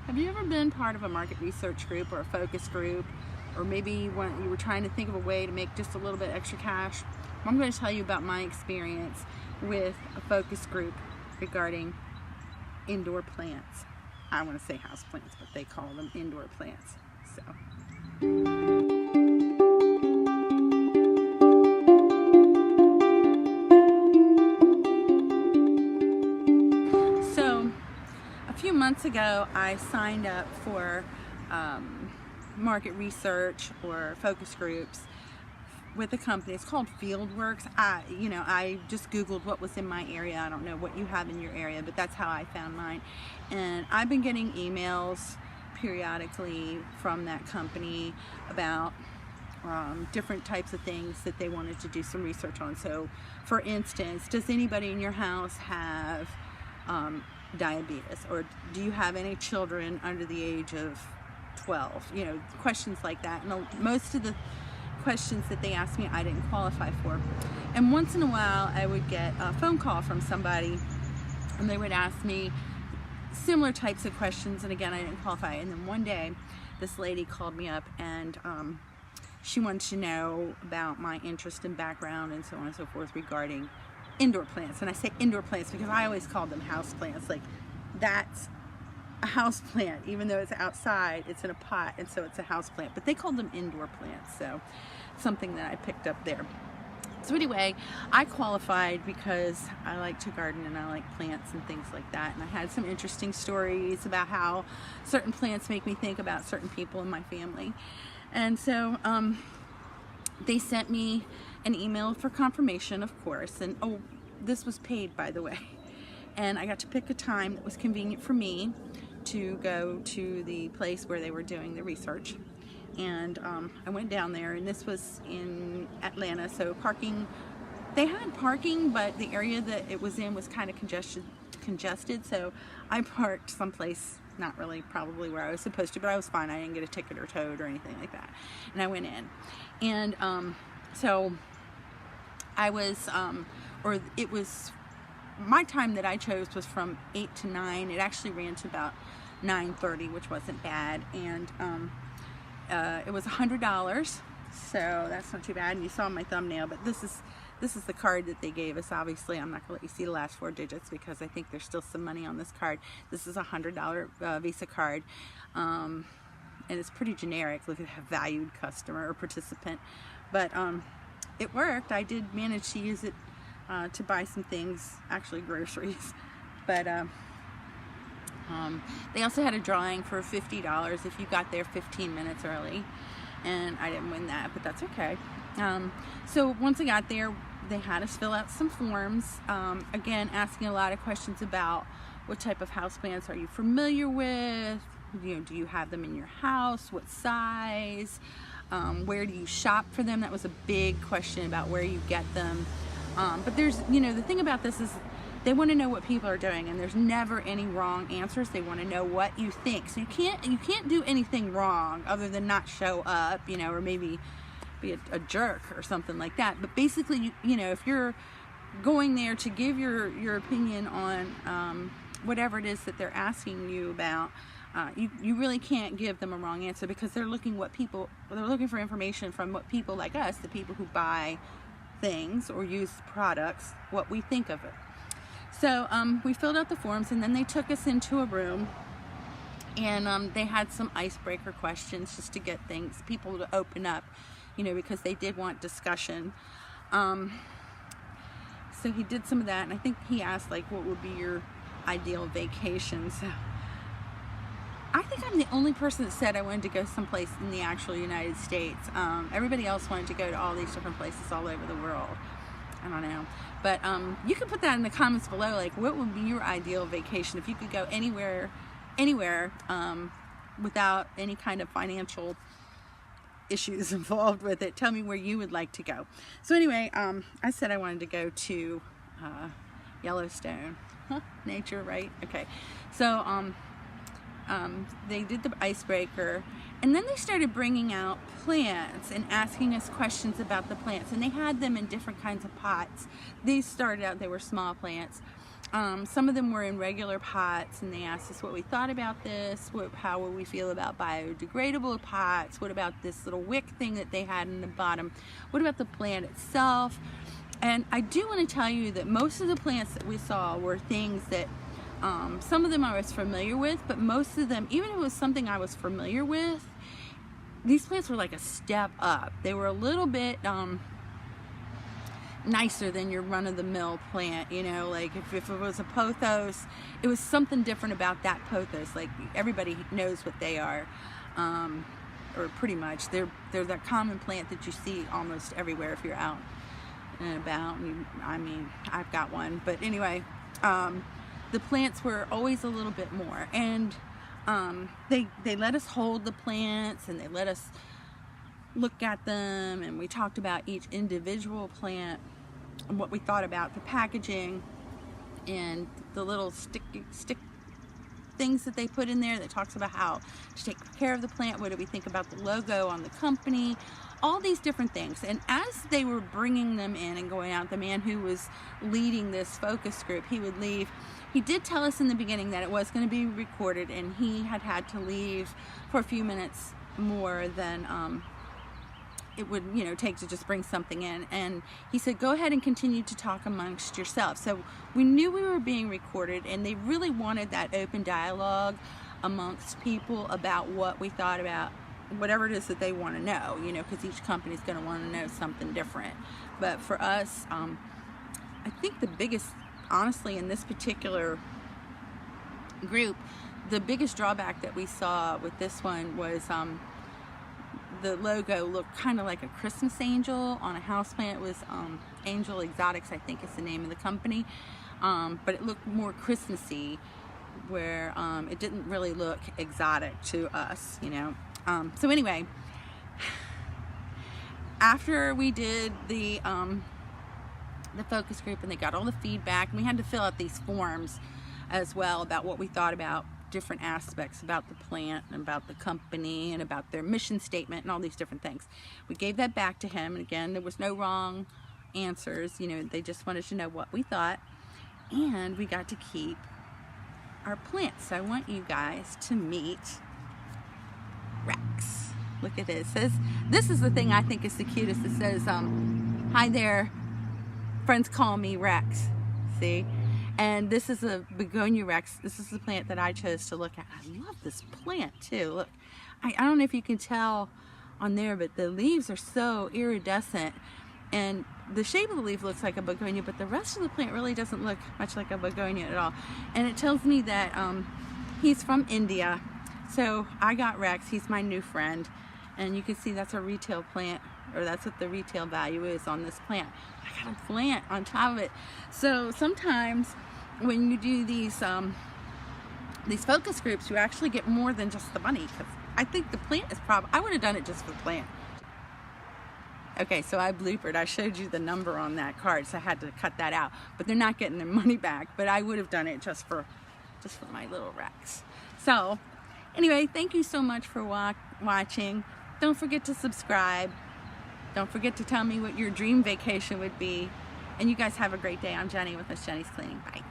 Have you ever been part of a market research group or a focus group, or maybe when you were trying to think of a way to make just a little bit extra cash? I'm going to tell you about my experience with a focus group regarding indoor plants. I want to say house plants, but they call them indoor plants. So a few months ago, I signed up for market research or focus groups with a company. It's called Fieldworks. I just Googled what was in my area. I don't know what you have in your area, but that's how I found mine. And I've been getting emails periodically from that company about different types of things that they wanted to do some research on. So, for instance, does anybody in your house have diabetes, or do you have any children under the age of 12? You know, questions like that. And most of the questions that they asked me I didn't qualify for. And once in a while I would get a phone call from somebody and they would ask me similar types of questions, and again I didn't qualify. And then one day this lady called me up and she wanted to know about my interest and background and so on and so forth regarding indoor plants. And I say indoor plants because I always called them house plants. Like, that's a house plant, even though it's outside, it's in a pot, and so it's a house plant, but they called them indoor plants. So something that I picked up there. So anyway, I qualified because I like to garden and I like plants and things like that, and I had some interesting stories about how certain plants make me think about certain people in my family. And so they sent me an email for confirmation, of course, and this was paid, by the way. And I got to pick a time that was convenient for me to go to the place where they were doing the research. And I went down there, and this was in Atlanta, so they had parking, but the area that it was in was kind of congested, so I parked someplace, not really probably where I was supposed to, but I was fine. I didn't get a ticket or towed or anything like that. And I went in, and so I was, it was, my time that I chose was from 8 to 9. It actually ran to about 9:30, which wasn't bad, and it was $100, so that's not too bad. And you saw my thumbnail, but this is the card that they gave us. Obviously, I'm not going to let you see the last 4 digits because I think there's still some money on this card. This is a $100 Visa card, and it's pretty generic. Look at a valued customer or participant, but it worked. I did manage to use it to buy some things, actually groceries, but they also had a drawing for $50 if you got there 15 minutes early, and I didn't win that, but that's okay. So once I got there, they had us fill out some forms, again asking a lot of questions about what type of houseplants are you familiar with, do you have them in your house, what size, where do you shop for them. That was a big question, about where you get them. But there's, the thing about this is they want to know what people are doing, and there's never any wrong answers. They want to know what you think. So you can't do anything wrong other than not show up, or maybe be a jerk or something like that. But basically, if you're going there to give your opinion on whatever it is that they're asking you about, you really can't give them a wrong answer, because they're looking for information from what people like us, the people who buy things or use products, what we think of it. So we filled out the forms, and then they took us into a room, and they had some icebreaker questions just to get people to open up, because they did want discussion. So he did some of that, and I think he asked, like, what would be your ideal vacation. So I think I'm the only person that said I wanted to go someplace in the actual United States. Everybody else wanted to go to all these different places all over the world. I don't know. But you can put that in the comments below, like, what would be your ideal vacation if you could go anywhere without any kind of financial issues involved with it. Tell me where you would like to go. So anyway, I said I wanted to go to Yellowstone. Nature, right? Okay. So they did the icebreaker, and then they started bringing out plants and asking us questions about the plants, and they had them in different kinds of pots. These started out, they were small plants, Some of them were in regular pots, and they asked us what we thought about this, how would we feel about biodegradable pots, what about this little wick thing that they had in the bottom, what about the plant itself. And I do want to tell you that most of the plants that we saw were things that some of them I was familiar with, but most of them, even if it was something I was familiar with, these plants were like a step up. They were a little bit nicer than your run-of-the-mill plant, you know, like if it was a pothos, it was something different about that pothos. Like everybody knows what they are, or pretty much. They're that common plant that you see almost everywhere if you're out and about. I mean, I've got one, but anyway, the plants were always a little bit more, and they let us hold the plants, and they let us look at them, and we talked about each individual plant and what we thought about the packaging and the little stick things that they put in there that talks about how to take care of the plant. What do we think about the logo on the company? All these different things. And as they were bringing them in and going out, the man who was leading this focus group, he would leave. He did tell us in the beginning that it was going to be recorded, and he had to leave for a few minutes more than it would, you know, take to just bring something in. And he said, go ahead and continue to talk amongst yourselves. So we knew we were being recorded, and they really wanted that open dialogue amongst people about what we thought about whatever it is that they want to know, you know, because each company is going to want to know something different. But for us, I think the biggest, honestly, in this particular group, the biggest drawback that we saw with this one was the logo looked kind of like a Christmas angel on a houseplant. It was Angel Exotics, I think is the name of the company, but it looked more Christmassy, where it didn't really look exotic to us, you know. So anyway, after we did the focus group and they got all the feedback, and we had to fill out these forms as well about what we thought about different aspects about the plant and about the company and about their mission statement and all these different things. We gave that back to him, and again, there was no wrong answers, you know, they just wanted to know what we thought, and we got to keep our plants. So I want you guys to meet Rex. Look at it. It says, this is the thing I think is the cutest. It says, hi there, friends call me Rex. See? And this is a Begonia Rex. This is the plant that I chose to look at. I love this plant too. Look, I don't know if you can tell on there, but the leaves are so iridescent, and the shape of the leaf looks like a begonia, but the rest of the plant really doesn't look much like a begonia at all. And it tells me that he's from India. So I got Rex. He's my new friend, and you can see that's a retail plant, or that's what the retail value is on this plant. I got a plant on top of it. So sometimes when you do these focus groups, you actually get more than just the money, because I think the plant is probably, I would have done it just for the plant. Okay, so I bloopered. I showed you the number on that card, so I had to cut that out. But they're not getting their money back, but I would have done it just for my little Rex. So anyway, thank you so much for watching. Don't forget to subscribe. Don't forget to tell me what your dream vacation would be. And you guys have a great day. I'm Jenny with Miss Jenny's Cleaning. Bye.